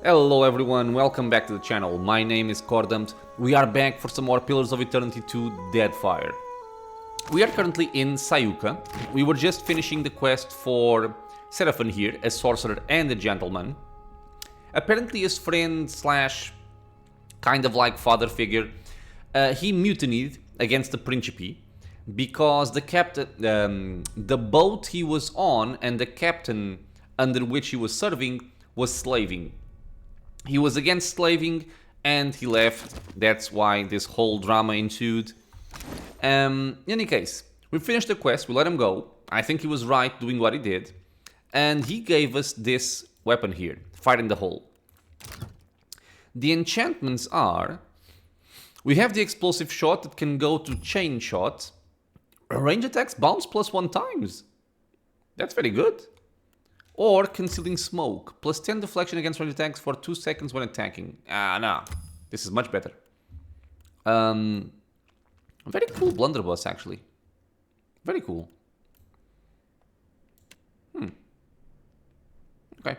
Hello everyone, welcome back to the channel. My name is Cordumt. We are back for some more Pillars of Eternity 2 Deadfire. We are currently in Sayuka. We were just finishing the quest for Seraphon here, a sorcerer and a gentleman. Apparently his friend slash kind of like father figure, he mutinied against the Principe because the captain, the boat he was on and the captain under which he was serving was slaving. He was against slaving and he left. That's why this whole drama ensued. In any case, we finished the quest, we let him go. I think he was right doing what he did. And he gave us this weapon here, Fire in the Hole. The enchantments are... We have the explosive shot that can go to chain shot. Range attacks bounce +1 times. That's very good. Or concealing smoke, +10 deflection against range attacks for 2 seconds when attacking. No, this is much better. Very cool blunderbuss, actually. Very cool. Okay.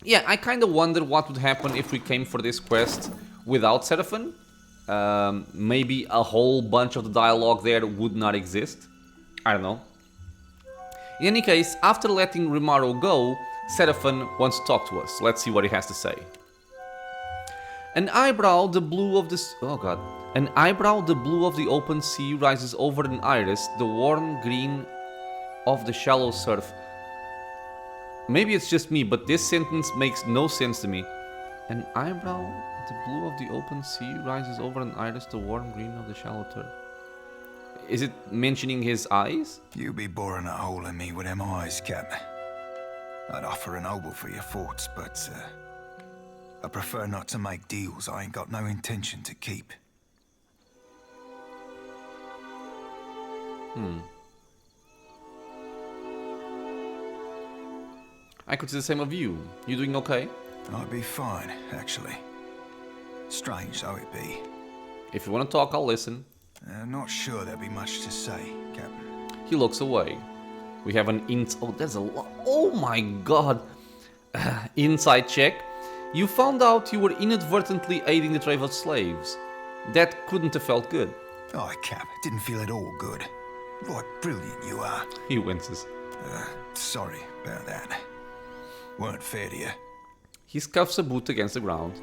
Yeah, I kind of wonder what would happen if we came for this quest without Seraphon. Maybe a whole bunch of the dialogue there would not exist. I don't know. In any case, after letting Rimaro go, Seraphon wants to talk to us. Let's see what he has to say. An eyebrow, the blue of the... Oh god. An eyebrow, the blue of the open sea, rises over an iris, the warm green of the shallow surf. Maybe it's just me, but this sentence makes no sense to me. An eyebrow, the blue of the open sea, rises over an iris, the warm green of the shallow turf. Is it mentioning his eyes? You be boring a hole in me with them eyes, Captain. I'd offer an oboe for your thoughts, but I prefer not to make deals I ain't got no intention to keep. I could say the same of you. You doing okay? I'd be fine, actually. Strange though it be. If you want to talk, I'll listen. Not sure there'd be much to say, Captain. He looks away. We have an Oh, there's a lot. Oh my god. Inside check. You found out you were inadvertently aiding the trade of slaves. That couldn't have felt good. Oh, Cap, didn't feel at all good. What brilliant you are. He winces. Sorry about that. Weren't fair to you. He scuffs a boot against the ground.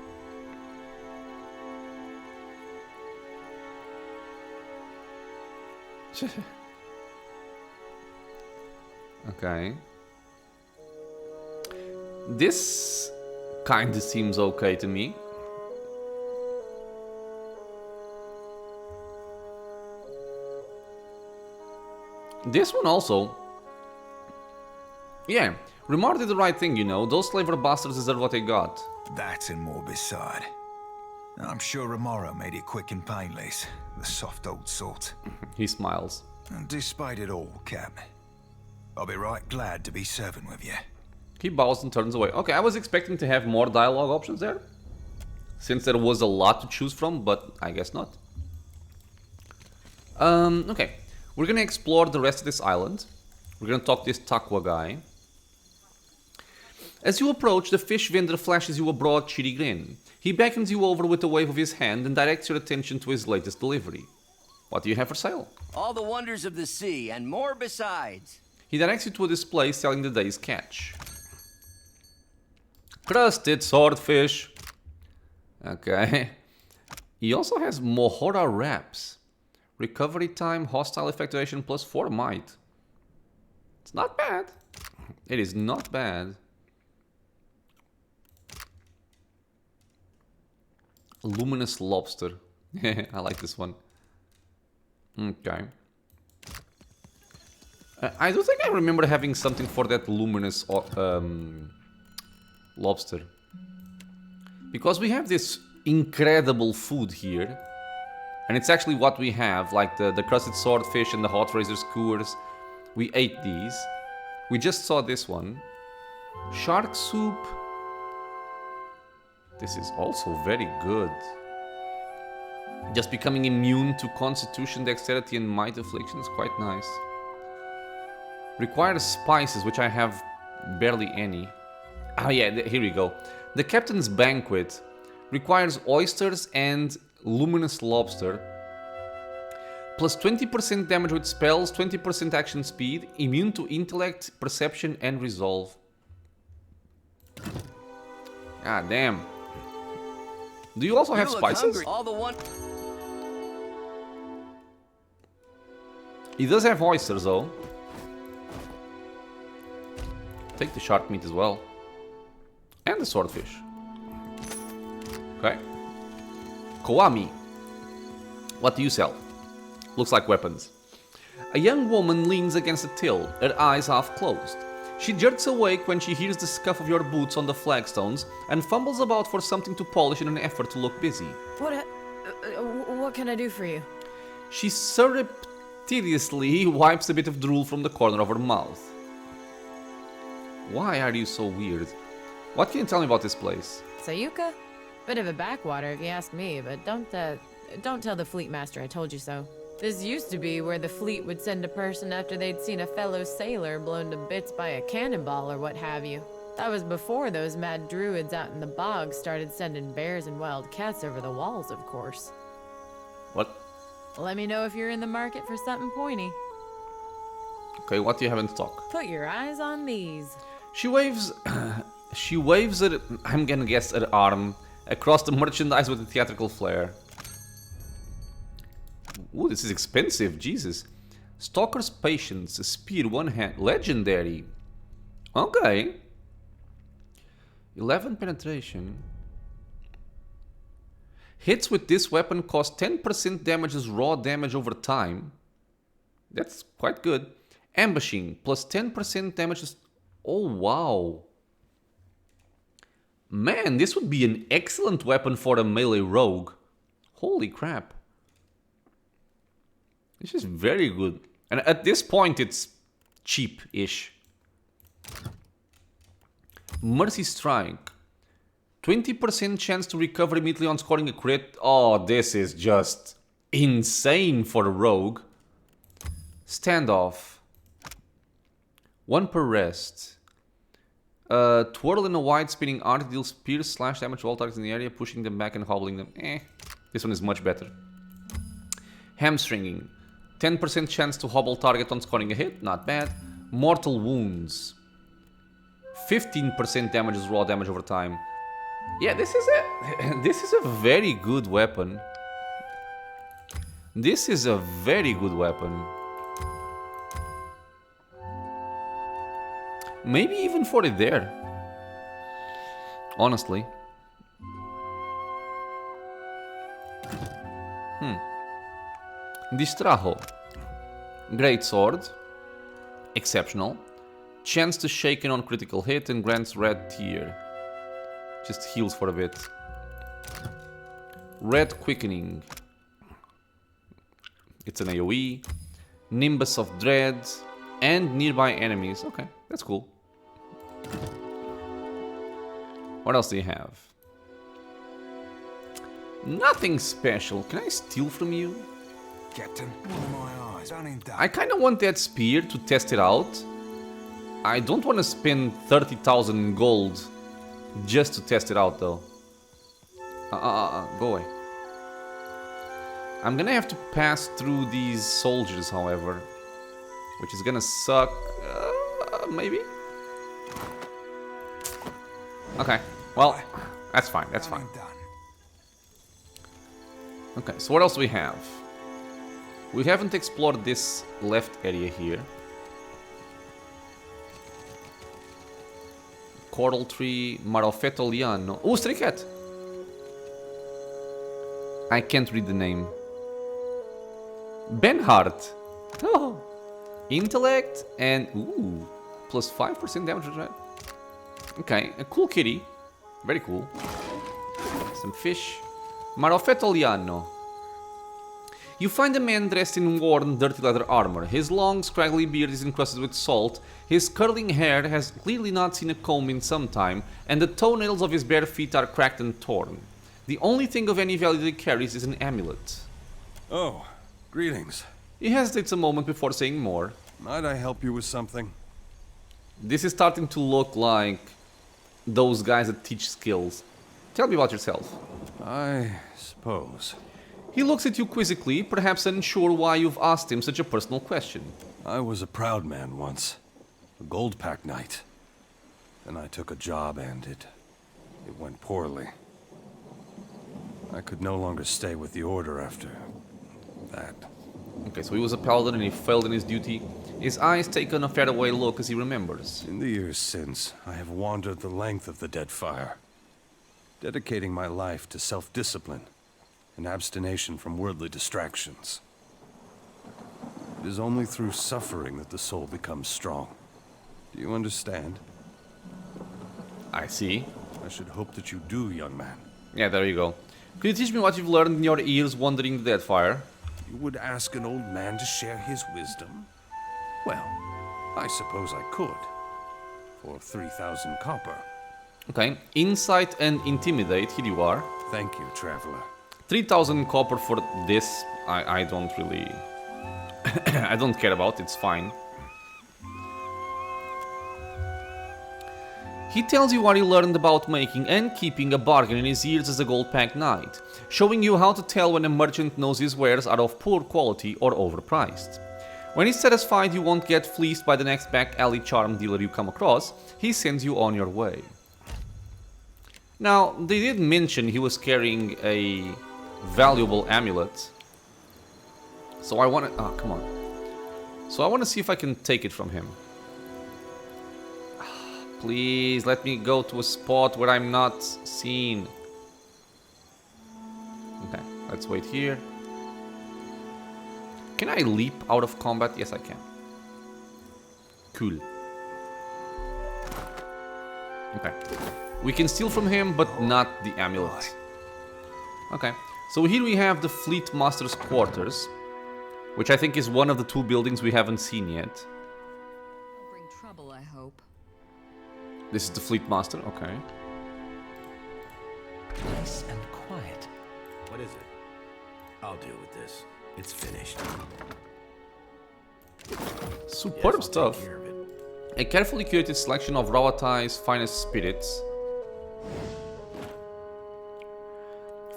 Okay. This kinda seems okay to me. This one also. Yeah, Remar did the right thing, you know. Those slaver bastards deserve what they got. That and more beside. I'm sure Romaro made it quick and painless. The soft old sort. He smiles. And despite it all, Cap, I'll be right glad to be serving with you. He bows and turns away. Okay, I was expecting to have more dialogue options there, since there was a lot to choose from, but I guess not. Okay. We're gonna explore the rest of this island. We're gonna talk to this Takwa guy. As you approach, the fish vendor flashes you a broad, cheery grin. He beckons you over with a wave of his hand and directs your attention to his latest delivery. What do you have for sale? All the wonders of the sea, and more besides. He directs you to a display selling the day's catch. Crusted swordfish. Okay. He also has Mohora wraps. Recovery time, hostile effectuation +4 might. It's not bad. It is not bad. Luminous lobster. I like this one. Okay. I do think I remember having something for that luminous lobster. Because we have this incredible food here. And it's actually what we have, like the crusted swordfish and the hot razor skewers. We ate these. We just saw this one. Shark soup. This is also very good. Just becoming immune to constitution, dexterity, and might affliction is quite nice. Requires spices, which I have barely any. Oh yeah, here we go. The Captain's Banquet requires oysters and luminous lobster. Plus 20% damage with spells, 20% action speed, immune to intellect, perception, and resolve. Ah, damn. Do you also have spices? Hungry. All the one. He does have oysters, though. Take the shark meat as well. And the swordfish. Okay. Koami. What do you sell? Looks like weapons. A young woman leans against a till, her eyes half closed. She jerks awake when she hears the scuff of your boots on the flagstones and fumbles about for something to polish in an effort to look busy. What can I do for you? She surreptitiously wipes a bit of drool from the corner of her mouth. Why are you so weird? What can you tell me about this place? Sayuka? Bit of a backwater if you ask me, but don't tell the fleet master I told you so. This used to be where the fleet would send a person after they'd seen a fellow sailor blown to bits by a cannonball or what have you. That was before those mad druids out in the bogs started sending bears and wild cats over the walls, of course. What? Let me know if you're in the market for something pointy. Okay, what do you have in stock? Put your eyes on these. She waves... she waves her, I'm gonna guess, her arm across the merchandise with a theatrical flair. Ooh, this is expensive, Jesus. Stalker's Patience, a spear, one hand, legendary. Okay. 11 penetration. Hits with this weapon cost 10% damage as raw damage over time. That's quite good. Ambushing, plus 10% damage as... Oh, wow. Man, this would be an excellent weapon for a melee rogue. Holy crap. This is very good. And at this point, it's cheap-ish. Mercy Strike. 20% chance to recover immediately on scoring a crit. Oh, this is just insane for a rogue. Standoff. 1 per rest. Twirl in a wide spinning arc deals pierce slash damage to all targets in the area, pushing them back and hobbling them. This one is much better. Hamstringing. 10% chance to hobble target on scoring a hit, not bad. Mortal Wounds. 15% damage is raw damage over time. Yeah, this is a very good weapon. This is a very good weapon. Maybe even for it there. Honestly. Distrajo. Great Sword. Exceptional. Chance to shaken on critical hit and grants red tier. Just heals for a bit. Red Quickening. It's an AoE. Nimbus of Dread. And nearby enemies. Okay, that's cool. What else do you have? Nothing special. Can I steal from you? Captain, one of my eyes, done in that. I kind of want that spear to test it out. I don't want to spend 30,000 gold just to test it out, though. Go away. I'm gonna have to pass through these soldiers, however, which is gonna suck. Maybe? Okay, well, that's fine, that's fine. Okay, so what else do we have? We haven't explored this left area here. Coral Tree, Marofeto Liano. Oh, Stray Cat! I can't read the name. Benhart. Oh. Intellect and... Ooh. Plus 5% damage, right? Okay, a cool kitty. Very cool. Some fish. Marofeto Liano. You find a man dressed in worn, dirty leather armor. His long, scraggly beard is encrusted with salt, his curling hair has clearly not seen a comb in some time, and the toenails of his bare feet are cracked and torn. The only thing of any value that he carries is an amulet. Oh, greetings. He hesitates a moment before saying more. Might I help you with something? This is starting to look like those guys that teach skills. Tell me about yourself. I suppose. He looks at you quizzically, perhaps unsure why you've asked him such a personal question. I was a proud man once. A gold pack knight. Then I took a job and it went poorly. I could no longer stay with the Order after that. Okay, so he was a paladin and he failed in his duty. His eyes take on a faraway look as he remembers. In the years since, I have wandered the length of the Deadfire, dedicating my life to self-discipline and abstination from worldly distractions. It is only through suffering that the soul becomes strong. Do you understand? I see. I should hope that you do, young man. Yeah, there you go. Could you teach me what you've learned in your years wandering the Deadfire? You would ask an old man to share his wisdom? Well, I suppose I could. For 3,000 copper. Okay, insight and intimidate, here you are. Thank you, traveler. 3,000 copper for this, I don't really... I don't care about, it's fine. He tells you what he learned about making and keeping a bargain in his years as a gold-packed knight, showing you how to tell when a merchant knows his wares are of poor quality or overpriced. When he's satisfied you won't get fleeced by the next back alley charm dealer you come across, he sends you on your way. Now, they did mention he was carrying a valuable amulet. So I want to... Oh, come on. So I want to see if I can take it from him. Please, let me go to a spot where I'm not seen. Okay, let's wait here. Can I leap out of combat? Yes, I can. Cool. Okay. We can steal from him, but not the amulet. Okay. So here we have the Fleet Master's quarters, which I think is one of the two buildings we haven't seen yet. Don't bring trouble, I hope. This is the Fleet Master, okay. Nice and quiet. What is it? I'll deal with this. It's finished. Superb stuff. Take care of it. A carefully curated selection of Rauatains' finest spirits.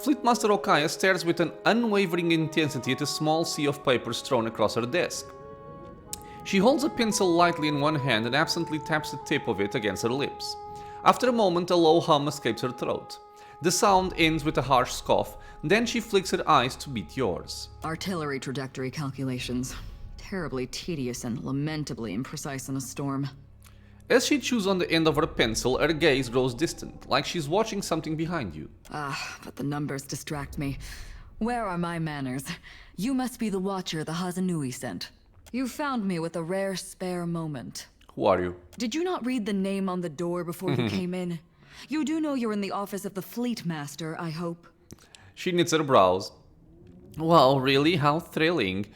Fleetmaster Okaya stares with an unwavering intensity at a small sea of papers thrown across her desk. She holds a pencil lightly in one hand and absently taps the tip of it against her lips. After a moment, a low hum escapes her throat. The sound ends with a harsh scoff, then she flicks her eyes to meet yours. Artillery trajectory calculations. Terribly tedious and lamentably imprecise in a storm. As she chews on the end of her pencil, her gaze grows distant, like she's watching something behind you. But the numbers distract me. Where are my manners? You must be the watcher the Hazanui sent. You found me with a rare spare moment. Who are you? Did you not read the name on the door before you came in? You do know you're in the office of the Fleet Master, I hope. She knits her brows. Well, really? How thrilling.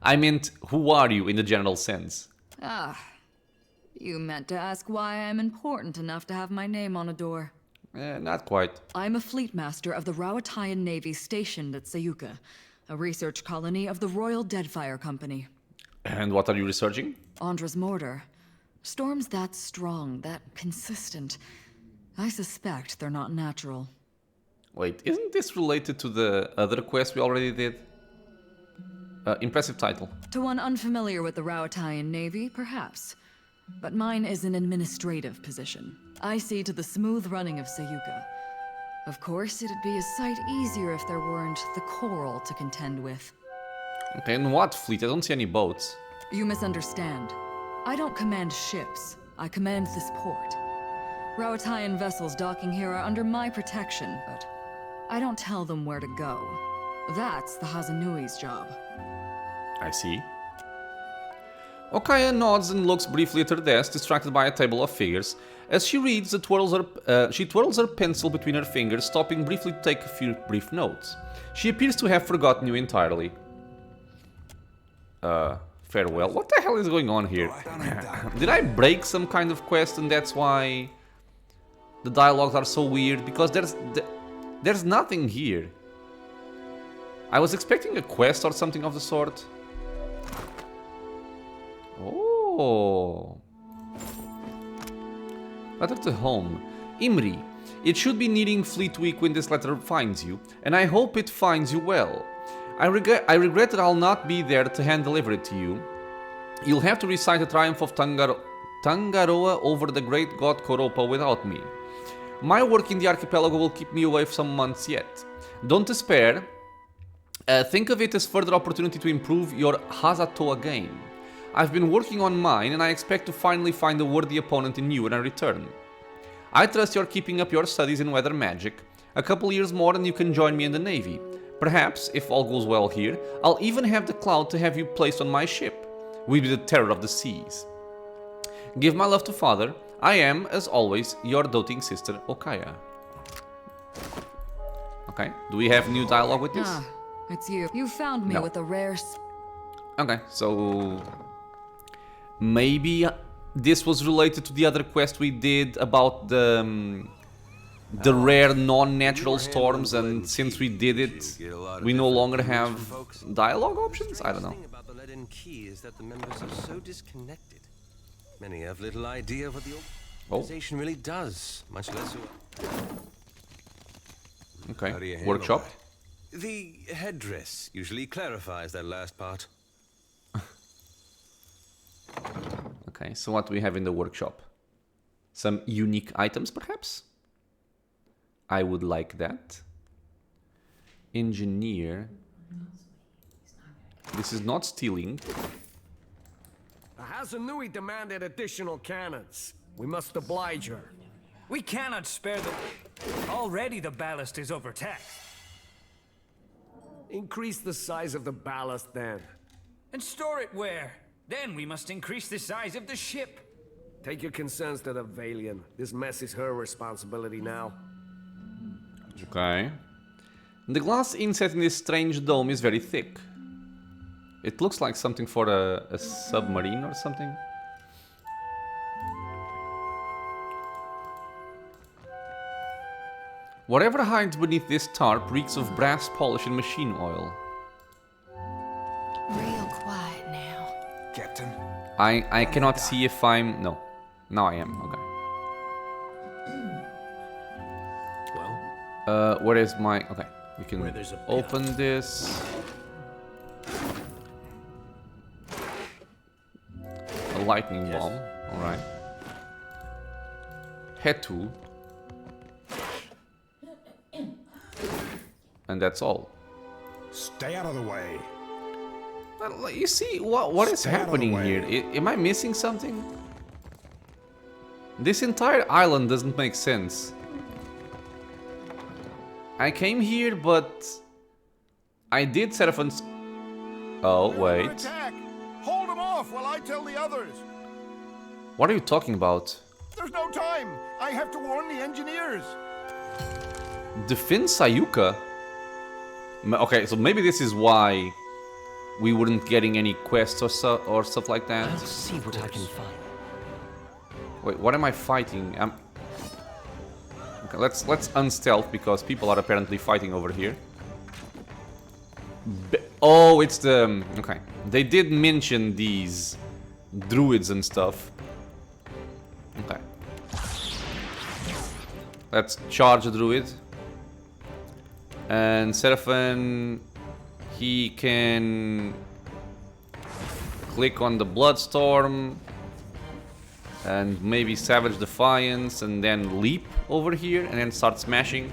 I meant, who are you in the general sense? You meant to ask why I'm important enough to have my name on a door. Not quite. I'm a Fleet Master of the Rauatains Navy stationed at Sayuka, a research colony of the Royal Deadfire Company. And what are you researching? Andra's mortar. Storms that strong, that consistent. I suspect they're not natural. Wait, isn't this related to the other quest we already did? Impressive title. To one unfamiliar with the Rauatains Navy, perhaps. But mine is an administrative position. I see to the smooth running of Sayuka. Of course, it'd be a sight easier if there weren't the coral to contend with. Okay, and what fleet? I don't see any boats. You misunderstand. I don't command ships. I command this port. Rauatains vessels docking here are under my protection, but I don't tell them where to go. That's the Hazanui's job. I see. Okaya nods and looks briefly at her desk, distracted by a table of figures. As she reads, she twirls her pencil between her fingers, stopping briefly to take a few brief notes. She appears to have forgotten you entirely. Farewell. What the hell is going on here? Did I break some kind of quest and that's why the dialogues are so weird? Because there's nothing here. I was expecting a quest or something of the sort. Oh. Letter to home. Imri, it should be nearing Fleet Week when this letter finds you, and I hope it finds you well. I regret that I'll not be there to hand deliver it to you. You'll have to recite the triumph of Tangaroa over the great god Koropa without me. My work in the archipelago will keep me away for some months yet. Don't despair. Think of it as further opportunity to improve your Hazatoa game. I've been working on mine, and I expect to finally find a worthy opponent in you when I return. I trust you're keeping up your studies in weather magic. A couple years more and you can join me in the Navy. Perhaps, if all goes well here, I'll even have the clout to have you placed on my ship. We'll be the terror of the seas. Give my love to father. I am, as always, your doting sister, Okaya. Okay, do we have new dialogue with this? Ah, it's you. You found me No. with a rare... Okay, so... maybe this was related to the other quest we did about the rare non-natural storms, and since we did it, we no longer have dialogue options? I don't know. The thing about the Leaden Key is that the members are so disconnected. Many have little idea what the organization really does, much less who... Okay, How do you handle workshop. that? The headdress usually clarifies that last part. Okay, so what do we have in the workshop? Some unique items, perhaps? I would like that. Engineer. This is not stealing. Hazanui demanded additional cannons. We must oblige her. We cannot spare the... Already the ballast is overtaxed. Increase the size of the ballast then. And store it where? Then we must increase the size of the ship. Take your concerns to the Valian. This mess is her responsibility now. Okay. The glass inset in this strange dome is very thick. It looks like something for a submarine or something. Whatever hides beneath this tarp reeks of brass polish and machine oil. Real quiet now. Captain, I cannot see if I'm... No. Now I am. Okay. Well, Where is my... Okay. We can Where there's a open this. A lightning Yes. bomb. Alright. Head tool. And that's all. stay out of the way. Well, you see, what is Stay out of the happening way. here? Am I missing something? This entire island doesn't make sense. I came here, but I did Seraphon's... Oh, wait. Attack! Hold them off while I tell the others. What are you talking about? There's no time. I have to warn the engineers. Defend Sayuka? Okay, so maybe this is why we weren't getting any quests or stuff like that. I'll see what I can find. Wait, what am I fighting? Okay, let's unstealth because people are apparently fighting over here. Oh, it's the... Okay. They did mention these druids and stuff. Okay. Let's charge a druid. And Seraphon... He can... click on the Bloodstorm. And maybe Savage Defiance, and then leap over here, and then start smashing.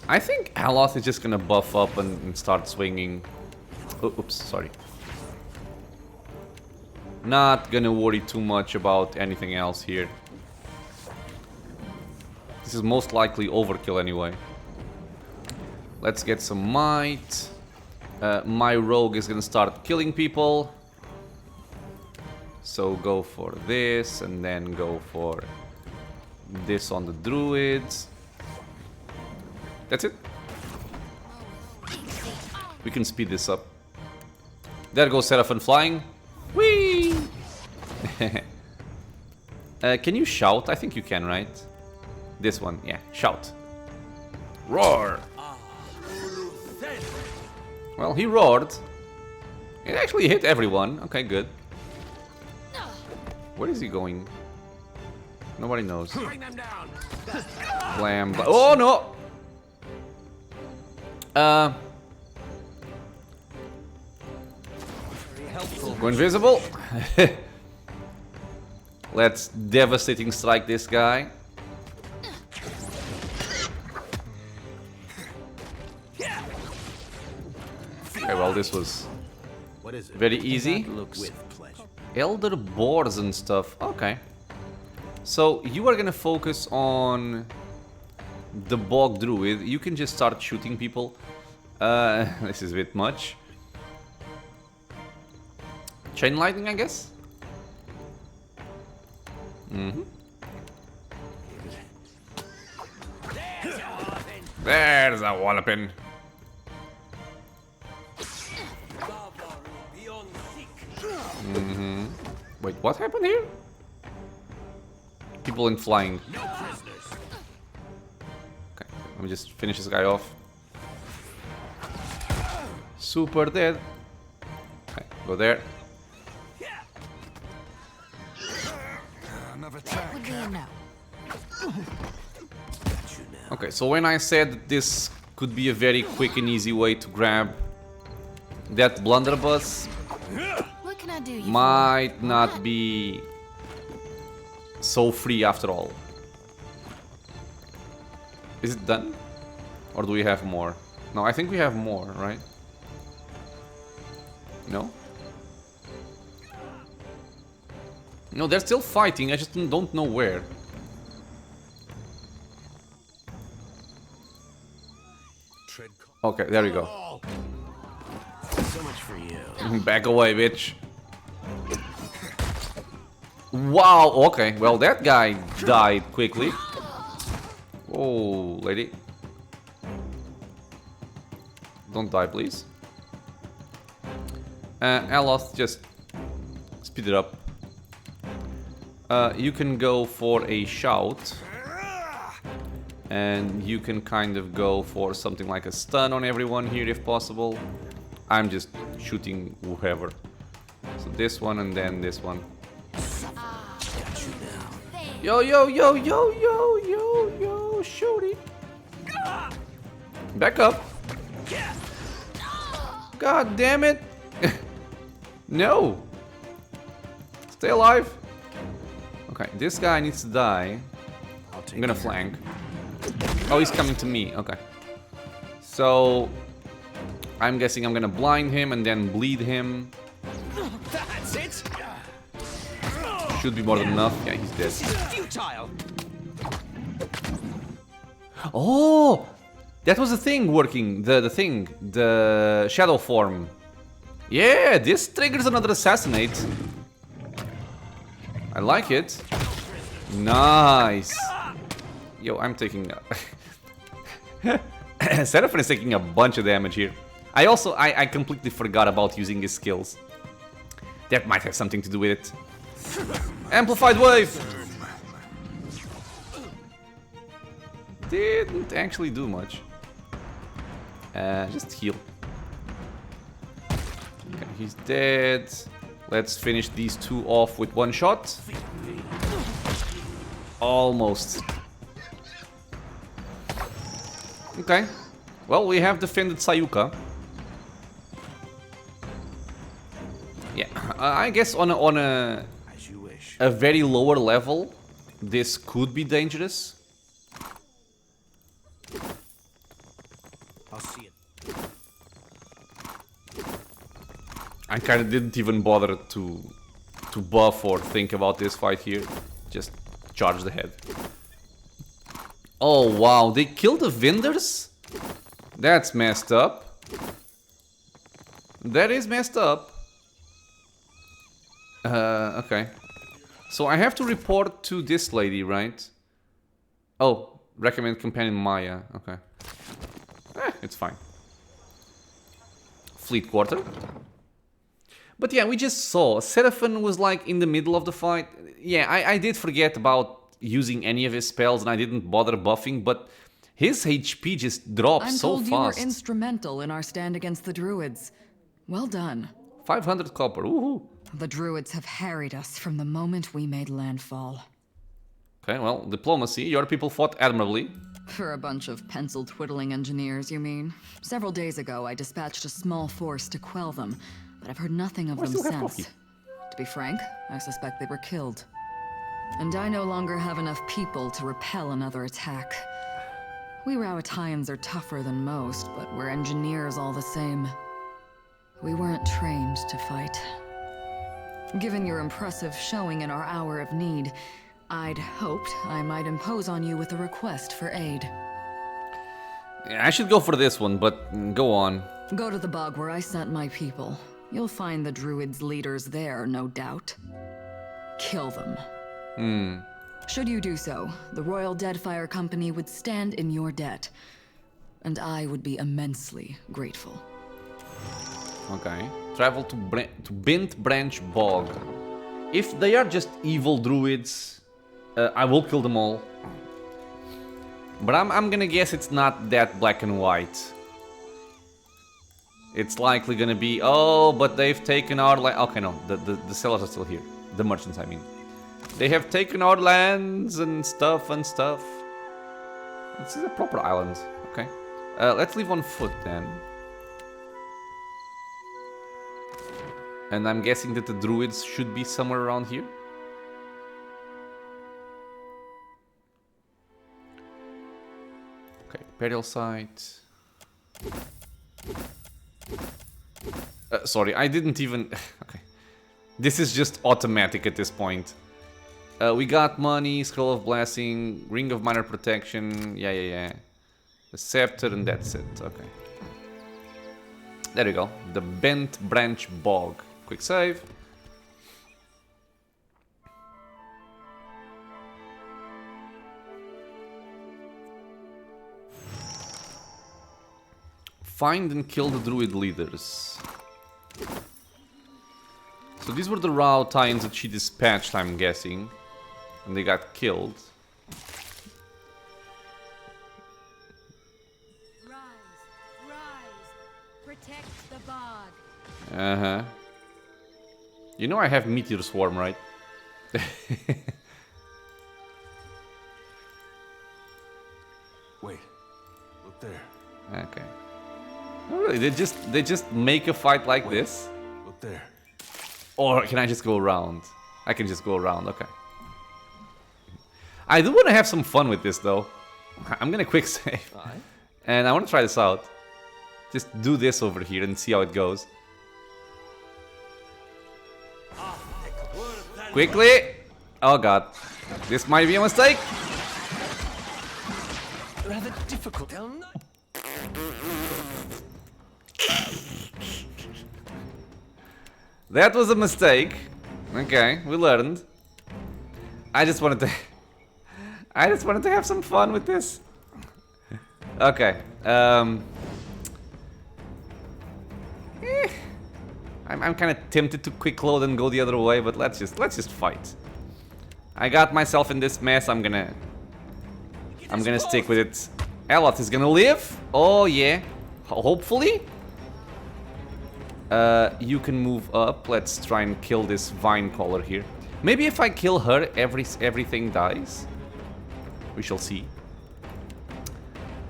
I think Aloth is just gonna buff up and start swinging. Oh, oops, sorry. Not gonna worry too much about anything else here. This is most likely overkill anyway. Let's get some might. My rogue is gonna start killing people. So go for this, and then go for this on the druids. That's it. We can speed this up. There goes Seraphon flying. Whee! Can you shout? I think you can, right? This one, yeah. Shout. Roar! Well, he roared. It actually hit everyone. Okay, good. Where is he going? Nobody knows. Bring them down. Blam. Oh no! Go invisible. Let's devastating strike this guy. Okay, well, this was very easy. Elder boars and stuff. Okay. So you are gonna focus on the bog druid. You can just start shooting people. This is a bit much. Chain lightning, I guess. There's a walloping. Wait, what happened here? People in flying. Okay, let me just finish this guy off. Super dead. Okay, go there. Okay, so when I said that this could be a very quick and easy way to grab that blunderbuss, What can I do? might not be so free after all. Is it done? Or do we have more? No, I think we have more, right? No? No, they're still fighting, I just don't know where. Okay, there we go. So much for you. Back away, bitch. Wow, okay. Well, that guy died quickly. Oh, lady. Don't die, please. Aloth, just speed it up. You can go for a shout. And you can kind of go for something like a stun on everyone here if possible. I'm just shooting whoever. So this one and then this one. Yo, yo, yo, yo, yo, yo, yo, shorty. Back up. God damn it. No. Stay alive. Okay, this guy needs to die. I'm gonna flank. Oh, he's coming to me. Okay. So I'm guessing I'm gonna blind him and then bleed him. That's it. Should be more than enough. Yeah, he's dead. Futile. Oh, that was the thing working. The shadow form. Yeah, this triggers another assassinate. I like it. Nice. Yo, I'm taking... Seraphon is taking a bunch of damage here. I completely forgot about using his skills. That might have something to do with it. Amplified wave! Didn't actually do much. Just heal. Okay, he's dead. Let's finish these two off with one shot. Almost. Okay. Well, we have defended Sayuka. Yeah, I guess on a very lower level, this could be dangerous. I'll see it. I kind of didn't even bother to buff or think about this fight here. Just charge the head. Oh wow, they killed the vendors? That's messed up. That is messed up. Okay. So I have to report to this lady, right? Oh, recommend companion Maya. Okay. It's fine. Fleet quarter. But yeah, we just saw Seraphon was like in the middle of the fight. Yeah, I did forget about using any of his spells and I didn't bother buffing, but his HP just dropped so fast. I'm told you were instrumental in our stand against the druids. Well done. 500 copper, woohoo. The druids have harried us from the moment we made landfall. Okay, well, diplomacy. Your people fought admirably. For a bunch of pencil-twiddling engineers, you mean? Several days ago, I dispatched a small force to quell them, but I've heard nothing of them since. To be frank, I suspect they were killed. And I no longer have enough people to repel another attack. We Rauatains are tougher than most, but we're engineers all the same. We weren't trained to fight. Given your impressive showing in our hour of need, I'd hoped I might impose on you with a request for aid. Yeah, I should go for this one, but go on. Go to the bog where I sent my people. You'll find the druids' leaders there, no doubt. Kill them. Should you do so, the Royal Deadfire Company would stand in your debt. And I would be immensely grateful. Okay. Travel to Bent Branch Bog. If they are just evil druids, I will kill them all. But I'm gonna guess it's not that black and white. It's likely gonna be, oh, but they've taken our land. Okay, no, the sellers are still here. The merchants, I mean. They have taken our lands and stuff. This is a proper island. Okay. Let's leave on foot then. And I'm guessing that the druids should be somewhere around here. Okay, burial site. Sorry, I didn't even... Okay. This is just automatic at this point. We got money, Scroll of Blessing, Ring of Minor Protection, yeah. The Scepter, and that's it, okay. There we go, the Bent Branch Bog. Quick save. Find and kill the druid leaders. So these were the Rauatains that she dispatched, I'm guessing. And they got killed. Rise. Protect the bog. Uh-huh. You know I have Meteor Swarm, right? Wait. Look there. Okay. Oh, really? They just make a fight like this? Look there. Or can I just go around? I can just go around, okay. I do want to have some fun with this though. I'm gonna quick save. And I want to try this out. Just do this over here and see how it goes. Quickly! Oh god. This might be a mistake. Rather difficult. That was a mistake. Okay, we learned. I just wanted to have some fun with this. Okay. I'm kind of tempted to quick load and go the other way, but let's just fight. I got myself in this mess. I'm gonna stick with it. Aloth is gonna live. Oh yeah. Hopefully. You can move up. Let's try and kill this vine caller here. Maybe if I kill her, everything dies. We shall see.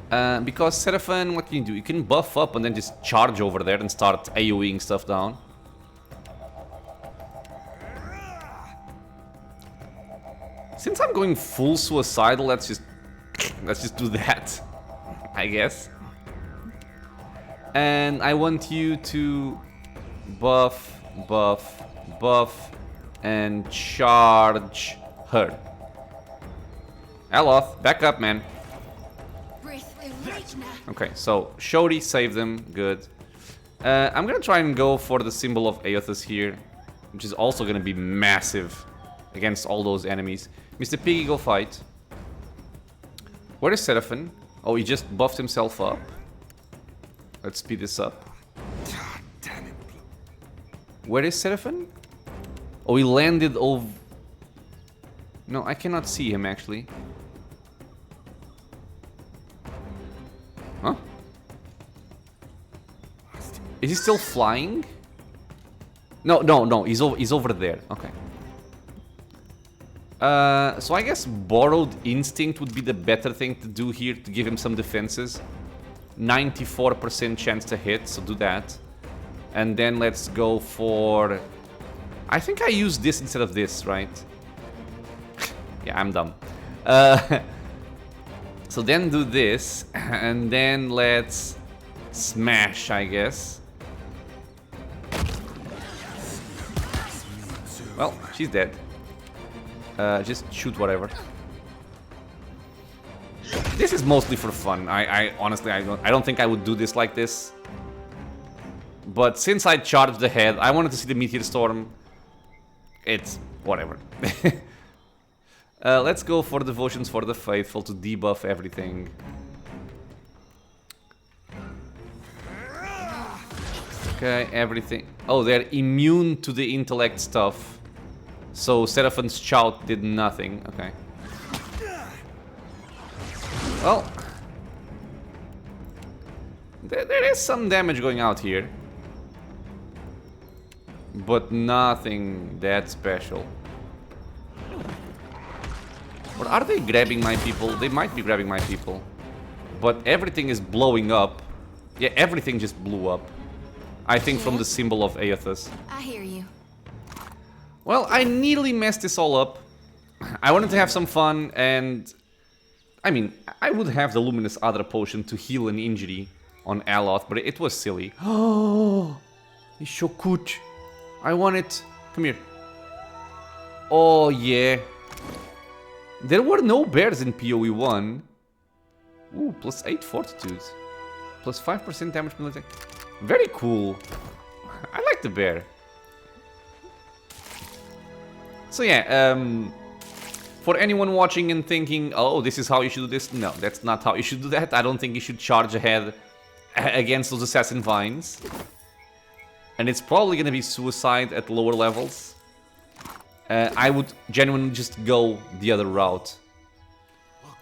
Because Seraphon, what can you do? You can buff up and then just charge over there and start AoEing stuff down. Since I'm going full suicidal, let's just do that, I guess. And I want you to buff, and charge her. Aloth, back up, man. Okay, so Shori saved them, good. I'm gonna try and go for the symbol of Aothas here, which is also gonna be massive against all those enemies. Mr. Piggy, go fight. Where is Seraphon? Oh, he just buffed himself up. Let's speed this up. God damn it. Where is Seraphon? Oh, he landed over... No, I cannot see him, actually. Huh? Is he still flying? No, he's over there. Okay. So I guess Borrowed Instinct would be the better thing to do here to give him some defenses. 94% chance to hit, so do that. And then let's go for... I think I use this instead of this, right? Yeah, I'm dumb. So then do this, and then let's smash, I guess. Well, she's dead. Just shoot whatever. This is mostly for fun. I honestly, I don't think I would do this like this. But since I charged ahead, I wanted to see the meteor storm. It's whatever. Let's go for Devotions for the Faithful to debuff everything. Okay, everything. Oh, they're immune to the intellect stuff. So Seraphin's Shout did nothing. Okay. Well, there is some damage going out here. But nothing that special. Or are they grabbing my people? They might be grabbing my people. But everything is blowing up. Yeah, everything just blew up. I think from the symbol of Aethys. I hear you. Well, I nearly messed this all up. I wanted to have some fun and... I mean, I would have the Luminous Adra Potion to heal an injury on Aloth, but it was silly. Oh, it's so good. I want it. Come here. Oh, yeah. There were no bears in PoE1. Ooh, plus 8 fortitude. Plus 5% damage penalty. Very cool. I like the bear. So yeah, for anyone watching and thinking, oh, this is how you should do this. No, that's not how you should do that. I don't think you should charge ahead against those assassin vines. And it's probably going to be suicide at lower levels. I would genuinely just go the other route.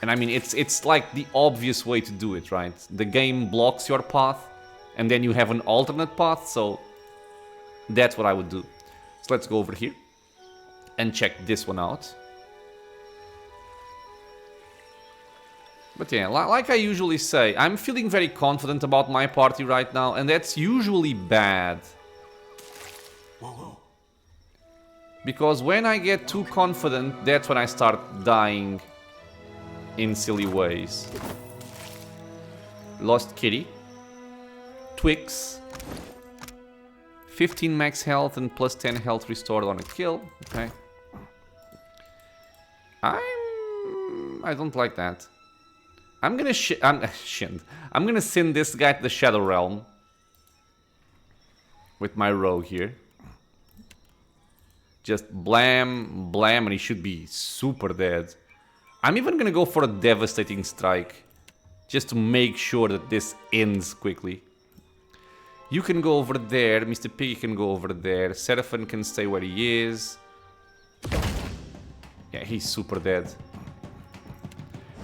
And I mean, it's like the obvious way to do it, right? The game blocks your path, and then you have an alternate path, so that's what I would do. So let's go over here and check this one out. But yeah, like I usually say, I'm feeling very confident about my party right now, and that's usually bad. Because when I get too confident, that's when I start dying in silly ways. Lost Kitty. Twix. 15 max health and plus 10 health restored on a kill. Okay. I don't like that. I'm gonna I'm gonna send this guy to the Shadow Realm with my rogue here. Just blam, blam, and he should be super dead. I'm even gonna go for a devastating strike, just to make sure that this ends quickly. You can go over there, Mr. Piggy can go over there, Seraphim can stay where he is. Yeah, he's super dead.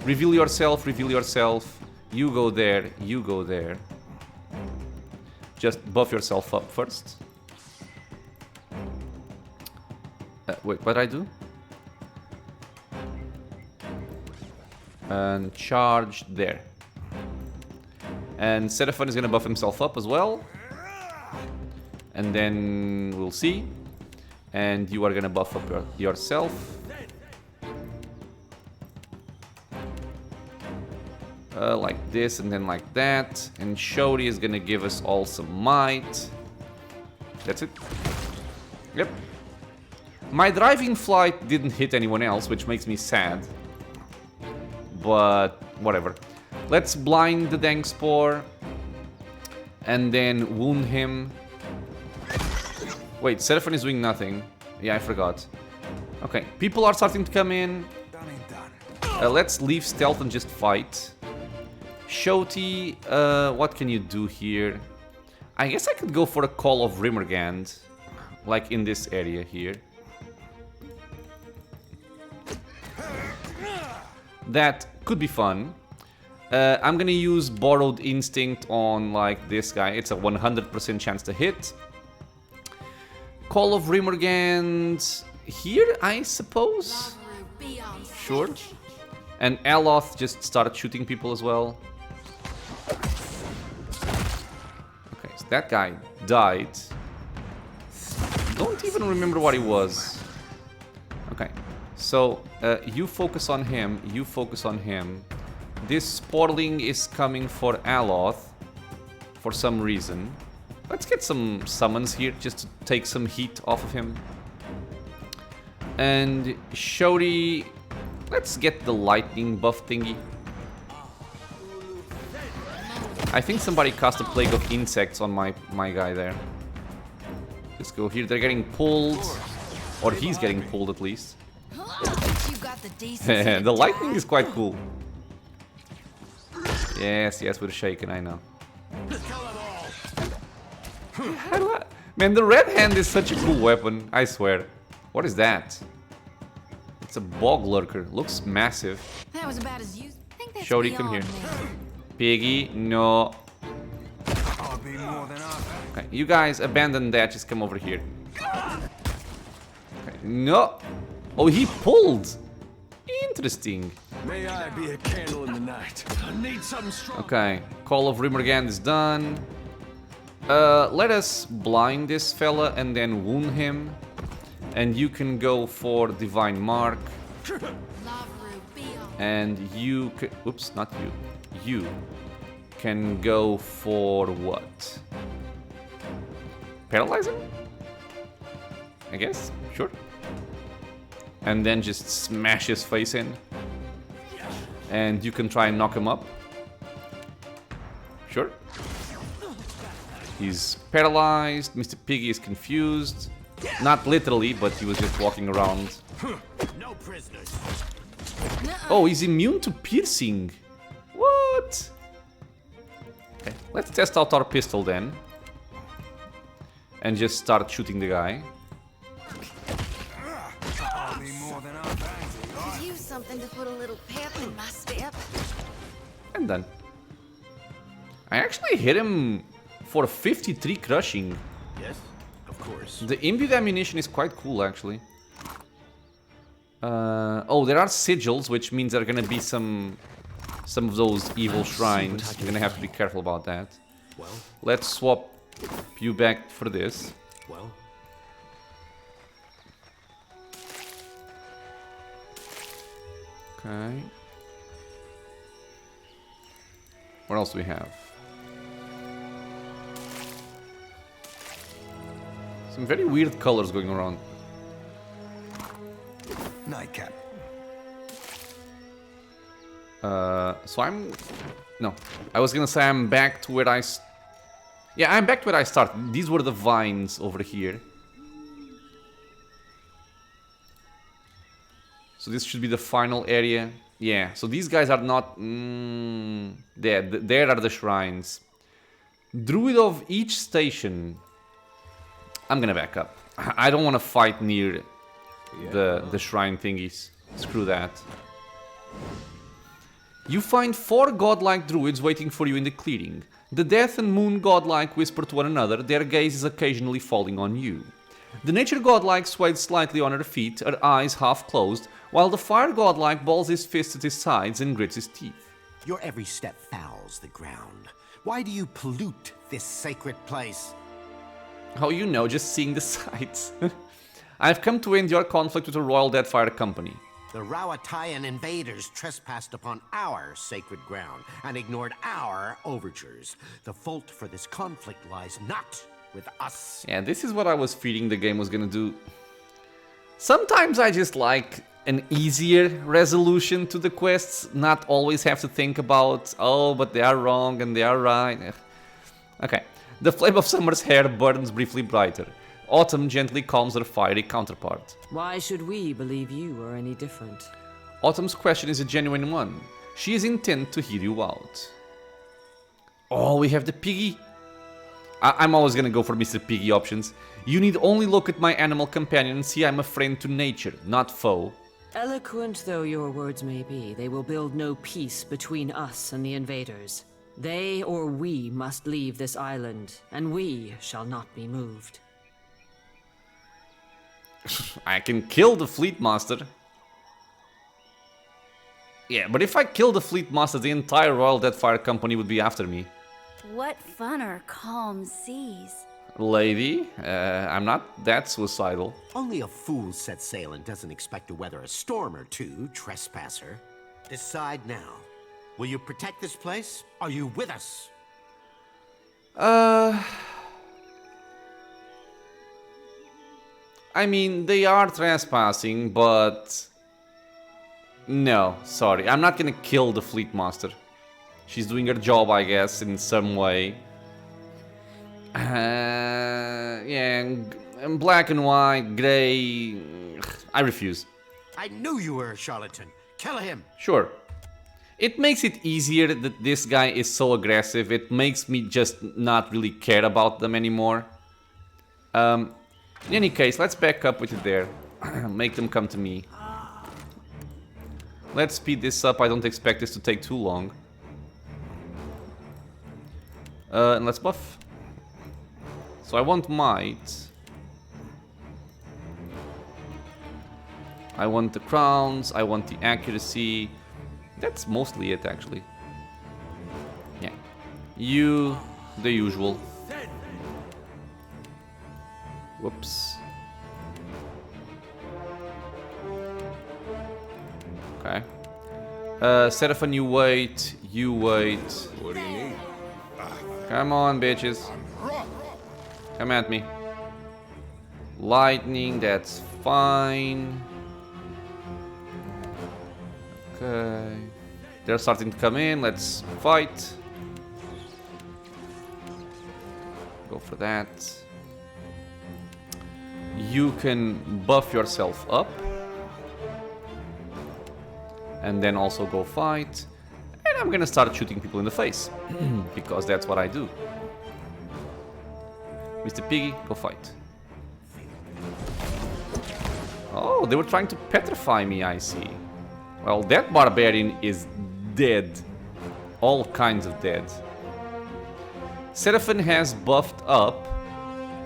Reveal yourself, reveal yourself. You go there, you go there. Just buff yourself up first. Wait, what did I do? And charge there. And Seraphim is gonna buff himself up as well. And then we'll see. And you are gonna buff up yourself. Like this and then like that. And Shodi is gonna give us all some might. That's it. Yep. My driving flight didn't hit anyone else, which makes me sad. But whatever. Let's blind the Dank Spore. And then wound him. Wait, Seraphim is doing nothing. Yeah, I forgot. Okay, people are starting to come in. Let's leave stealth and just fight. Shoti, what can you do here? I guess I could go for a Call of Rimmergand. Like in this area here. That could be fun. I'm gonna use Borrowed Instinct on like this guy. It's a 100% chance to hit. Call of Rimmergand here, I suppose. Sure. And Aloth just started shooting people as well. Okay, so that guy died. Don't even remember what he was. Okay, so you focus on him, you focus on him. This Sportling is coming for Aloth for some reason. Let's get some summons here just to take some heat off of him. And Shori, let's get the lightning buff thingy. I think somebody cast a plague of insects on my guy there. Let's go here. They're getting pulled, or he's getting pulled at least. The lightning is quite cool. Yes, yes, we're shaking, I know. Man, the red hand is such a cool weapon, I swear. What is that? It's a bog lurker. Looks massive. That was about as used. Shodi, come here. Piggy, no. Okay, you guys abandon that, just come over here. Okay, no. Oh, he pulled. Interesting. May I be a candle in the night. I need something strong. Okay, Call of Rimmergand is done. Let us blind this fella and then wound him. And you can go for Divine Mark. And you can... Oops, not you. You can go for what? Paralyze him? I guess, sure. And then just smash his face in. And you can try and knock him up. Sure. He's paralyzed. Mr. Piggy is confused. Not literally, but he was just walking around. No prisoners. Oh, he's immune to piercing. What? Okay, let's test out our pistol then. And just start shooting the guy. Could use something to put a little pep in my step. And done. I actually hit him for 53 crushing. Yes, of course. The imbued ammunition is quite cool, actually. Oh, there are sigils, which means there are gonna be some of those evil shrines. You're gonna have to be careful about that. Well, let's swap you back for this. Well. Okay. What else do we have? Some very weird colors going around. Nightcap. So I'm... No. I was gonna say I'm back to where Yeah, I'm back to where I started. These were the vines over here. So this should be the final area. Yeah, so these guys are not... there are the shrines. Druid of each station. I'm gonna back up. I don't want to fight near the shrine thingies. Screw that. You find 4 godlike druids waiting for you in the clearing. The Death and Moon godlike whisper to one another, their gaze is occasionally falling on you. The Nature godlike sways slightly on her feet, her eyes half closed, while the Fire godlike balls his fists at his sides and grits his teeth. Your every step fouls the ground. Why do you pollute this sacred place? Oh, you know, just seeing the sights. I've come to end your conflict with the Royal Deadfire Company. The Rauatains invaders trespassed upon our sacred ground and ignored our overtures. The fault for this conflict lies not with us. Yeah, this is what I was feeling the game was gonna do. Sometimes I just like an easier resolution to the quests, not always have to think about, oh, but they are wrong and they are right. Okay. The flame of summer's hair burns briefly brighter. Autumn gently calms her fiery counterpart. Why should we believe you are any different? Autumn's question is a genuine one. She is intent to hear you out. Oh, we have the piggy. I'm always gonna go for Mr. Piggy options. You need only look at my animal companion and see I'm a friend to nature, not foe. Eloquent though your words may be, they will build no peace between us and the invaders. They or we must leave this island, and we shall not be moved. I can kill the fleet master. Yeah, but if I kill the Fleet Master, the entire Royal Deadfire Company would be after me. What fun are calm seas? Lady, I'm not that suicidal. Only a fool sets sail and doesn't expect to weather a storm or two, trespasser. Decide now. Will you protect this place? Are you with us? I mean, they are trespassing, but... No, sorry. I'm not gonna kill the Fleet Master. She's doing her job, I guess, in some way. Yeah, and black and white, grey... I refuse. I knew you were a charlatan. Kill him! Sure. It makes it easier that this guy is so aggressive. It makes me just not really care about them anymore. In any case, let's back up with it there. Make them come to me. Let's speed this up. I don't expect this to take too long. And let's buff. So I want might. I want the crowns. I want the accuracy. That's mostly it, actually. Yeah. You, the usual. Whoops. Okay. Seraphon, you wait. You wait. What do you need? Come on, bitches. Come at me. Lightning, that's fine. Okay. They're starting to come in. Let's fight. Go for that. You can buff yourself up. And then also go fight. And I'm gonna start shooting people in the face. Because that's what I do. Mr. Piggy, go fight. Oh, they were trying to petrify me, I see. Well, that barbarian is dead. All kinds of dead. Seraphon has buffed up.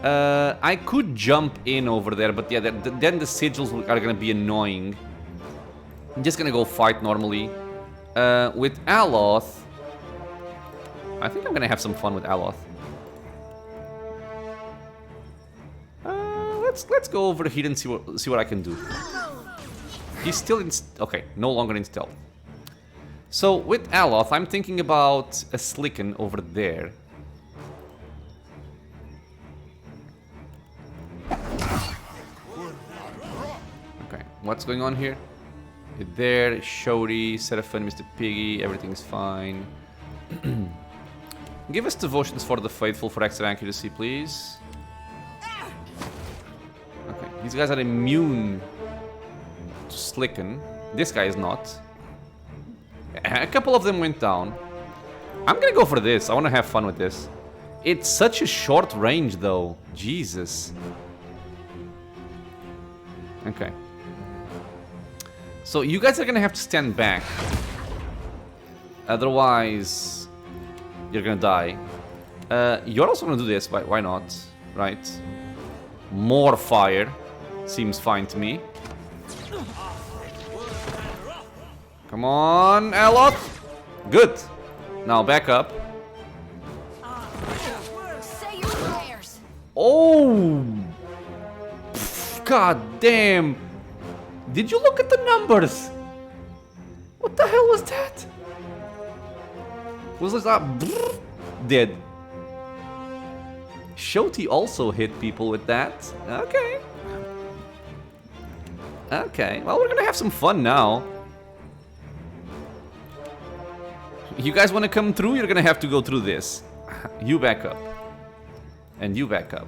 I could jump in over there, but yeah, then the sigils are gonna be annoying. I'm just gonna go fight normally. With Aloth, I think I'm gonna have some fun with Aloth. Let's go over here and see what I can do. He's still in... Okay, no longer in stealth. So, with Aloth, I'm thinking about a Slicken over there. Okay, what's going on here? There, Shori, Seraphon, Mr. Piggy, everything's fine. Give us devotions for the faithful for extra accuracy, please. Okay, these guys are immune to Slicken. This guy is not. A couple of them went down. I'm gonna go for this. I wanna have fun with this. It's such a short range, though. Jesus. Okay. So you guys are gonna have to stand back. Otherwise, you're gonna die. You're also gonna do this. Why not? Right? More fire. Seems fine to me. Come on, Aloth. Good. Now back up. Say your prayers. Oh! God damn! Did you look at the numbers? What the hell was that? Was that dead? Shoti also hit people with that. Okay. Okay. Well, we're gonna have some fun now. You guys want to come through? You're gonna have to go through this. You back up. And you back up.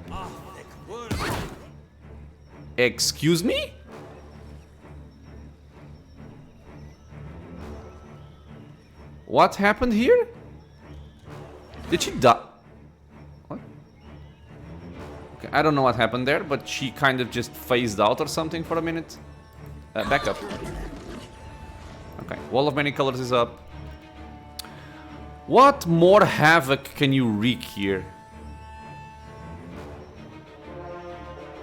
Excuse me? What happened here? Did she die? What? Okay, I don't know what happened there, but she kind of just phased out or something for a minute. Back up. Okay, Wall of Many Colors is up. What more havoc can you wreak here?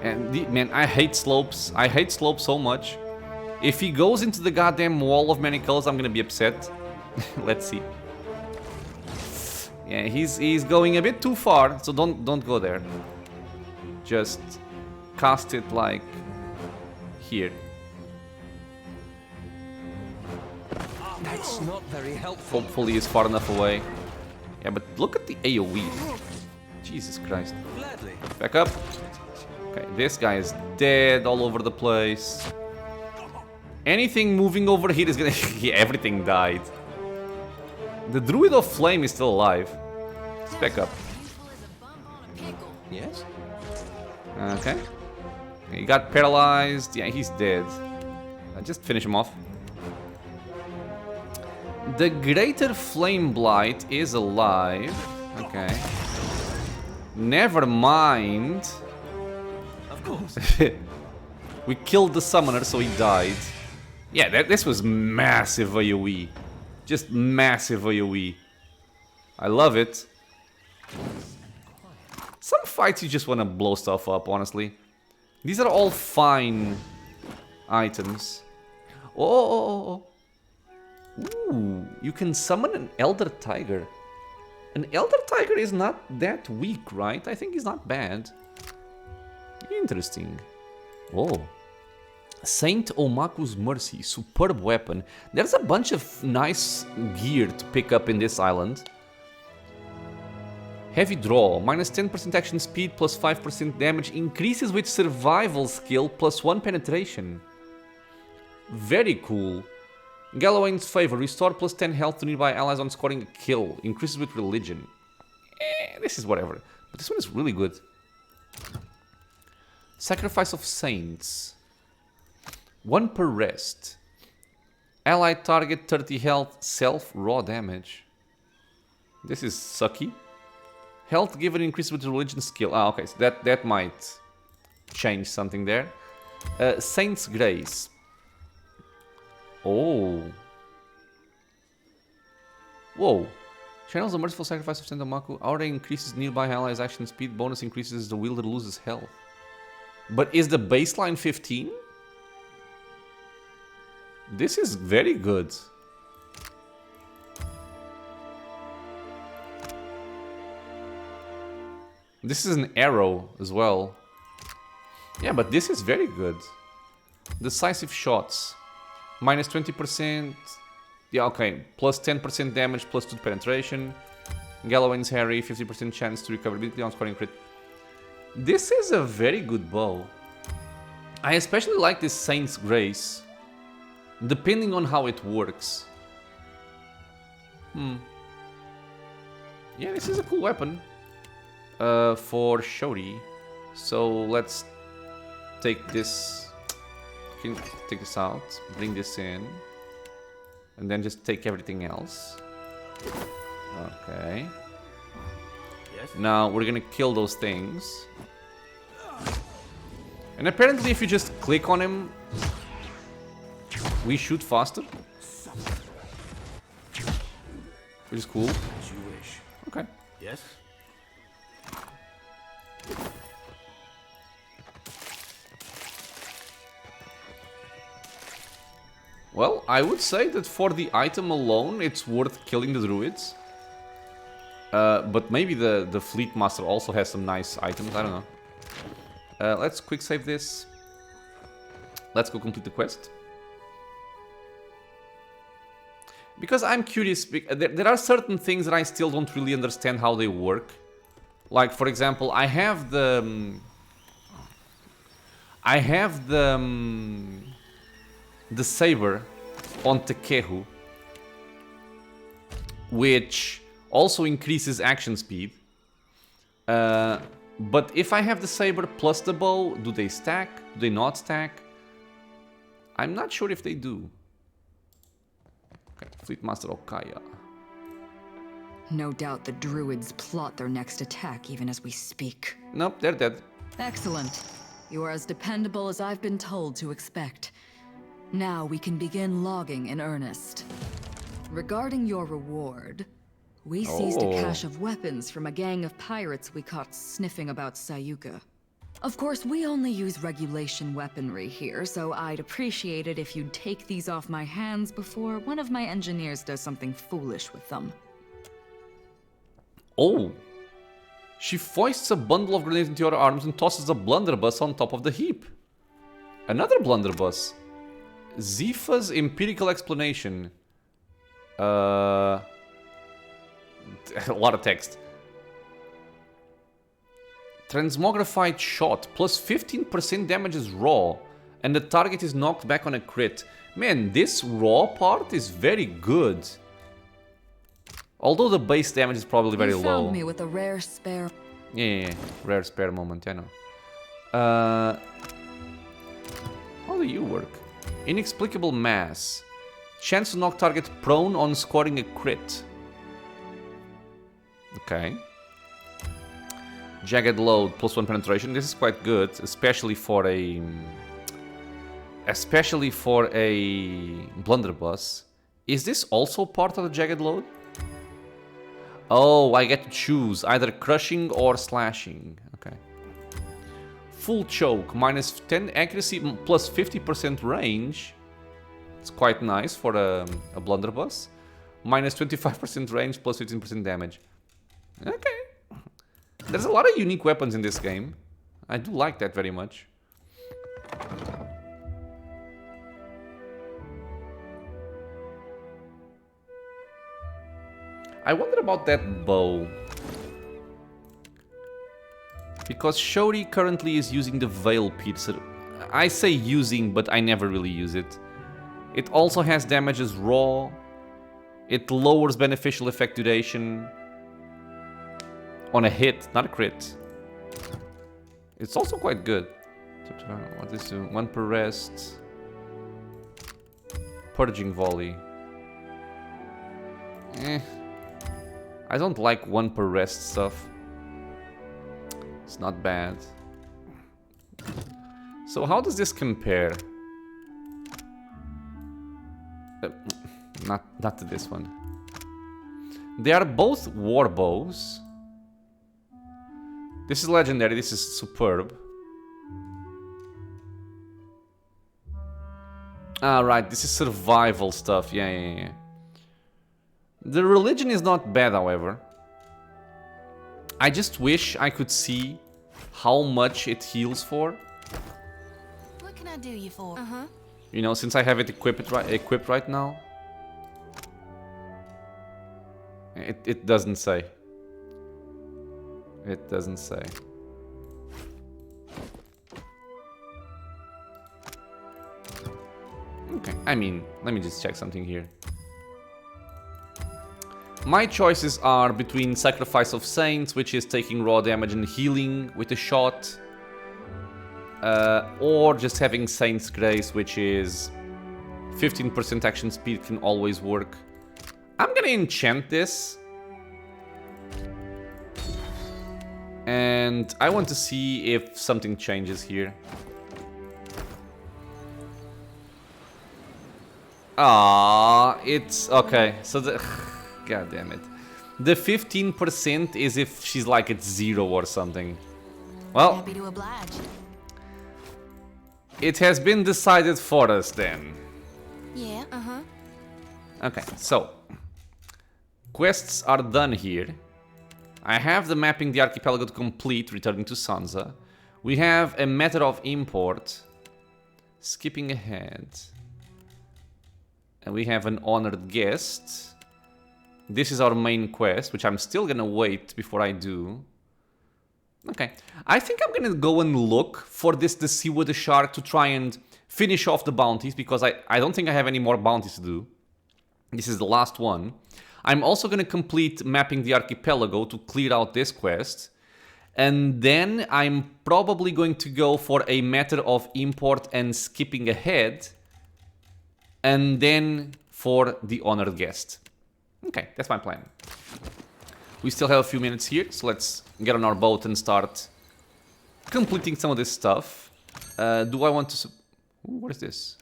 And man, I hate slopes. I hate slopes so much. If he goes into the goddamn wall of many colors, I'm gonna be upset. Let's see. Yeah, he's going a bit too far, so don't go there. Just cast it like here. That's not very helpful. Hopefully it's far enough away. Yeah, but look at the AoE. Jesus Christ. Gladly. Back up. Okay, this guy is dead all over the place. Anything moving over here is gonna... yeah, everything died. The Druid of Flame is still alive. Let's back up. Yes? Okay. He got paralyzed. Yeah, he's dead. Just finish him off. The Greater Flame Blight is alive. Okay. Never mind. Of course. We killed the summoner, so he died. Yeah, this was massive AoE. Just massive AoE. I love it. Some fights you just want to blow stuff up, honestly. These are all fine items. Oh. Ooh, you can summon an Elder Tiger. An Elder Tiger is not that weak, right? I think he's not bad. Interesting. Oh. Saint Omaku's Mercy, superb weapon. There's a bunch of nice gear to pick up in this island. Heavy draw, minus 10% action speed, plus 5% damage, increases with survival skill, plus 1 penetration. Very cool. Galloway's favor, restore plus 10 health to nearby allies on scoring a kill, increases with religion. This is whatever, but this one is really good. Sacrifice of Saints. 1 per rest. Allied target 30 health, self raw damage. This is sucky. Health given increases with religion skill. Ah, okay, so that might change something there. Saint's Grace. Oh. Whoa. Channels the merciful sacrifice of Saint Omaku. Aura increases nearby allies' action speed. Bonus increases the wielder loses health. But is the baseline 15? This is very good. This is an arrow as well. Yeah, but this is very good. Decisive shots. Minus 20%. Yeah, okay. Plus 10% damage, plus 2 penetration. Galloway's Harry, 50% chance to recover ability on scoring crit. This is a very good bow. I especially like this Saint's Grace. Depending on how it works. Yeah, this is a cool weapon. For Shori. So let's take this. Take this out. Bring this in. And then just take everything else. Okay. Yes. Now we're gonna kill those things. And apparently if you just click on him, we shoot faster. Which is cool. As you wish. Okay. Yes. Well, I would say that for the item alone, it's worth killing the druids. But maybe the Fleet Master also has some nice items, I don't know. Let's quick save this. Let's go complete the quest. Because I'm curious, there are certain things that I still don't really understand how they work. Like, for example, I have the saber on Tekehu, which also increases action speed. But if I have the saber plus the bow, do they stack? Do they not stack? I'm not sure if they do. Okay, Fleet Master Okaya. No doubt the druids plot their next attack even as we speak. Nope, they're dead. Excellent. You are as dependable as I've been told to expect. Now we can begin logging in earnest. Regarding your reward, we seized a cache of weapons from a gang of pirates we caught sniffing about Sayuka. Of course, we only use regulation weaponry here, so I'd appreciate it if you'd take these off my hands before one of my engineers does something foolish with them. Oh. She foists a bundle of grenades into your arms and tosses a blunderbuss on top of the heap. Another blunderbuss. Zifa's empirical explanation. A lot of text. Transmogrified shot. Plus 15% damage is raw. And the target is knocked back on a crit. Man, this raw part is very good. Although the base damage is probably very You low. found me with a rare spare. Yeah. Rare spare moment, I know. How do you work? Inexplicable mass. Chance to knock target prone on scoring a crit. Okay. Jagged load, +1 penetration. This is quite good, especially for a blunderbuss. Is this also part of the jagged load? Oh, I get to choose either crushing or slashing. Okay. Full choke, -10 accuracy, plus 50% range. It's quite nice for a blunderbuss. -25% range, plus 15% damage. Okay. There's a lot of unique weapons in this game. I do like that very much. I wonder about that bow. Because Shori currently is using the Veil Piercer. I say using, but I never really use it. It also has damage as raw. It lowers beneficial effect duration on a hit, not a crit. It's also quite good. What is it? 1 per rest. Purging volley. I don't like 1 per rest stuff. It's not bad. So how does this compare? Not to this one. They are both war bows. This is legendary, this is superb. Ah, right, this is survival stuff. Yeah. The religion is not bad, however. I just wish I could see how much it heals for. What can I do you for? You know, since I have it equipped right now. It doesn't say. It doesn't say. Okay, I mean, let me just check something here. My choices are between Sacrifice of Saints, which is taking raw damage and healing with a shot, or just having Saint's Grace, which is 15% action speed, can always work. I'm gonna enchant this. And I want to see if something changes here. Ah, it's okay. So the god damn it. The 15% is if she's like at 0 or something. Well, happy to oblige. It has been decided for us then. Yeah, Okay, so quests are done here. I have the mapping the archipelago to complete, returning to Sansa. We have a matter of import. Skipping ahead. And we have an honored guest. This is our main quest, which I'm still gonna wait before I do. Okay. I think I'm gonna go and look for this the Sea with the Shark to try and finish off the bounties, because I don't think I have any more bounties to do. This is the last one. I'm also gonna complete mapping the archipelago to clear out this quest. And then I'm probably going to go for a matter of import and skipping ahead. And then for the honored guest. Okay, that's my plan. We still have a few minutes here, so let's get on our boat and start completing some of this stuff. Do I want to... Ooh, what is this?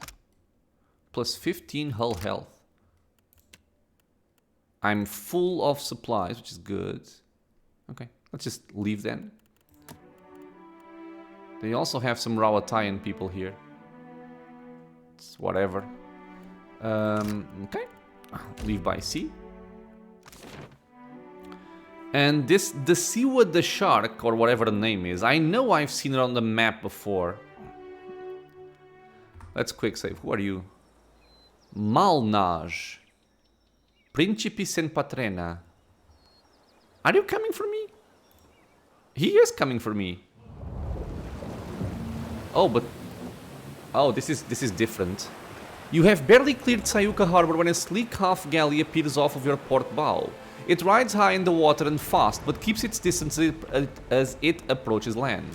Plus 15 hull health. I'm full of supplies, which is good. Okay, let's just leave then. They also have some Rauatains people here. It's whatever. Okay. Leave by sea. And this, the Siwa the Shark, or whatever the name is, I know I've seen it on the map before. Let's quick save. Who are you? Malnaj. Principi sen patrena. Are you coming for me? He is coming for me. Oh, but... Oh, this is different. You have barely cleared Sayuka harbor when a sleek half galley appears off of your port bow. It rides high in the water and fast, but keeps its distance as it approaches land.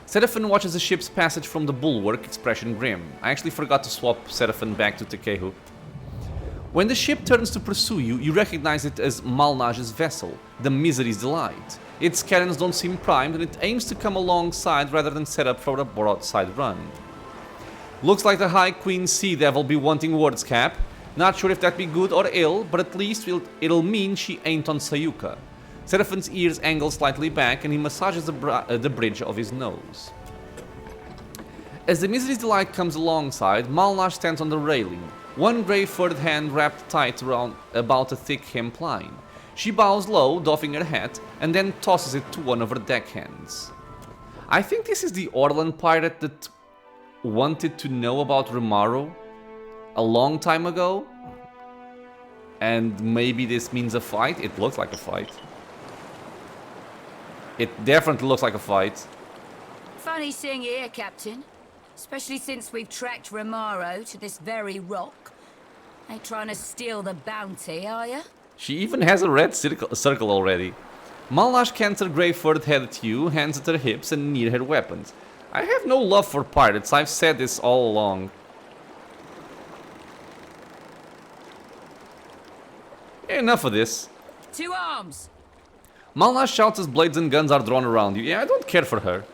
Seraphon watches the ship's passage from the bulwark, expression grim. I actually forgot to swap Seraphon back to Tekehu. When the ship turns to pursue you, you recognize it as Malnaj's vessel, the Misery's Delight. Its cannons don't seem primed, and it aims to come alongside rather than set up for a broadside run. Looks like the High Queen Sea Devil be wanting words, Cap. Not sure if that be good or ill, but at least it'll mean she ain't on Sayuka. Seraphon's ears angle slightly back, and he massages the bridge of his nose. As the Misery's Delight comes alongside, Malnaj stands on the railing, one grey-furred hand wrapped tight around about a thick hemp line. She bows low, doffing her hat, and then tosses it to one of her deckhands. I think this is the Orlan pirate that wanted to know about Rimaro a long time ago. And maybe this means a fight? It looks like a fight. It definitely looks like a fight. Funny seeing you here, Captain. Especially since we've tracked Rimaro to this very rock. Ain't trying to steal the bounty, are you? She even has a red circle already. Malnaj cants her grey-furred head at you, hands at her hips, and near her weapons. I have no love for pirates, I've said this all along. Enough of this. To arms! Malnaj shouts as blades and guns are drawn around you. Yeah, I don't care for her.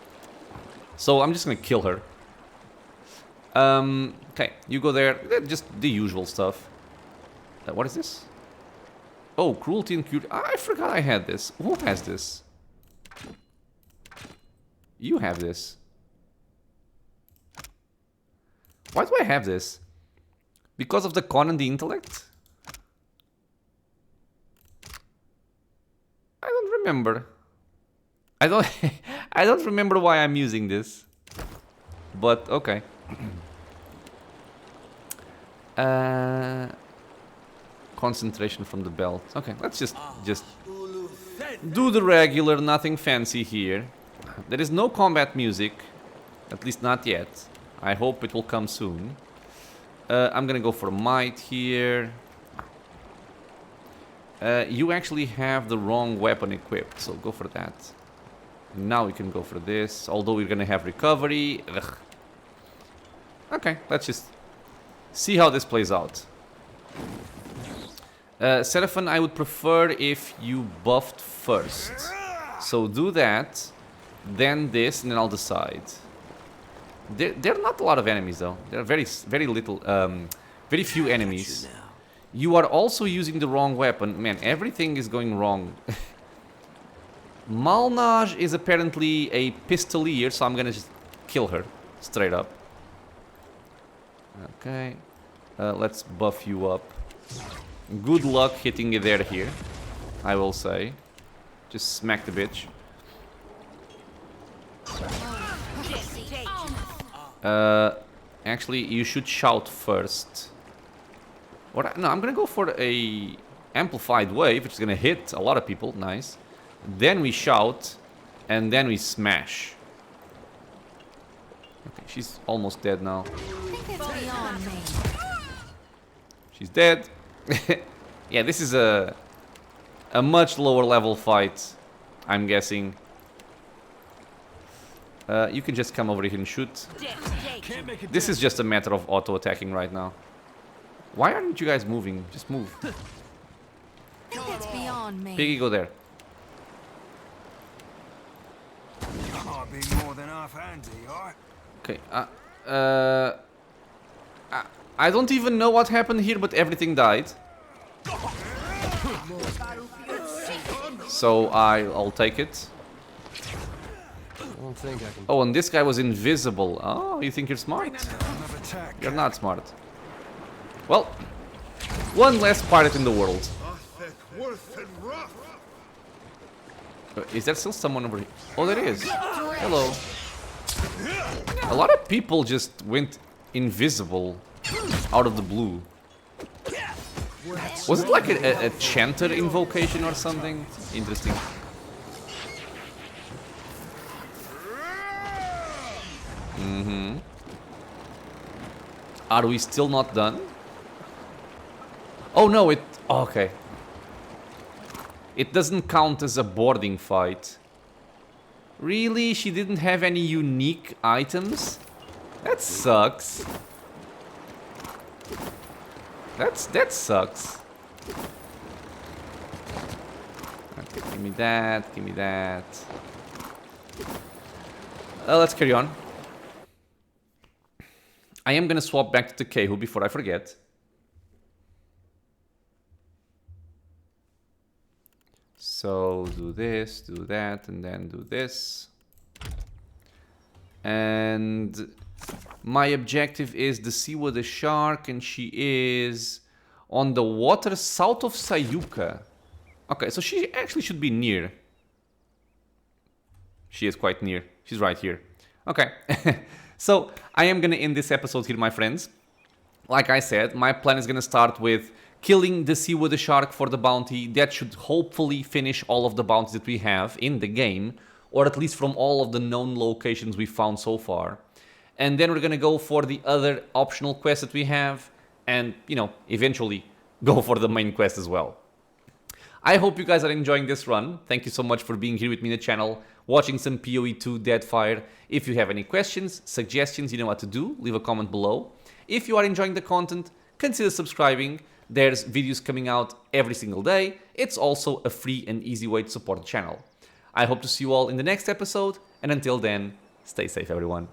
So I'm just gonna kill her. Okay, you go there. Just the usual stuff. What is this? Oh, cruelty and cute. I forgot I had this. Who has this? You have this. Why do I have this? Because of the con and the intellect? I don't remember. I don't remember why I'm using this. But okay. Concentration from the belt. Okay, let's just do the regular, nothing fancy here. There is no combat music, at least not yet. I hope it will come soon. I'm gonna go for might here. You actually have the wrong weapon equipped, so go for that. Now we can go for this, although we're gonna have recovery. Ugh. Okay, let's just see how this plays out. Seraphon, I would prefer if you buffed first. So do that, then this, and then I'll decide. There are not a lot of enemies though. There are very little, very few enemies. You are also using the wrong weapon. Man, everything is going wrong. Malnaj is apparently a pistolier, so I'm gonna just kill her straight up. Okay, let's buff you up. Good luck hitting it there here, I will say. Just smack the bitch. Actually, you should shout first. What? No, I'm gonna go for a amplified wave, which is gonna hit a lot of people. Nice. Then we shout, and then we smash. Okay, she's almost dead now. She's dead. Yeah, this is a much lower level fight, I'm guessing. You can just come over here and shoot. This is just a matter of auto-attacking right now. Why aren't you guys moving? Just move. That's beyond me. Piggy, go there. Might be more than half-handy, alright? Okay, I don't even know what happened here, but everything died. So I'll take it. don't think I can... Oh, and this guy was invisible. Oh, you think you're smart? You're not smart. Well, one less pirate in the world. Is there still someone over here? Oh, there is. Hello. A lot of people just went invisible out of the blue. Was it like a chanter invocation or something? Interesting. Are we still not done? Oh no, okay. It doesn't count as a boarding fight. Really? She didn't have any unique items? That sucks. That sucks. Okay, give me that, give me that. Let's carry on. I am gonna swap back to Kehu before I forget. So do this, do that, and then do this. And my objective is the sea with the shark, and she is on the water south of Sayuka. Okay, so she actually should be near. She is quite near. She's right here. Okay. So I am gonna end this episode here, my friends. Like I said, my plan is gonna start with killing the sea with the shark for the bounty. That should hopefully finish all of the bounties that we have in the game, or at least from all of the known locations we found so far. And then we're gonna go for the other optional quests that we have, and, you know, eventually go for the main quest as well. I hope you guys are enjoying this run. Thank you so much for being here with me in the channel, watching some PoE2 Deadfire. If you have any questions, suggestions, you know what to do. Leave a comment below. If you are enjoying the content, consider subscribing. There's videos coming out every single day. It's also a free and easy way to support the channel. I hope to see you all in the next episode, and until then, stay safe everyone.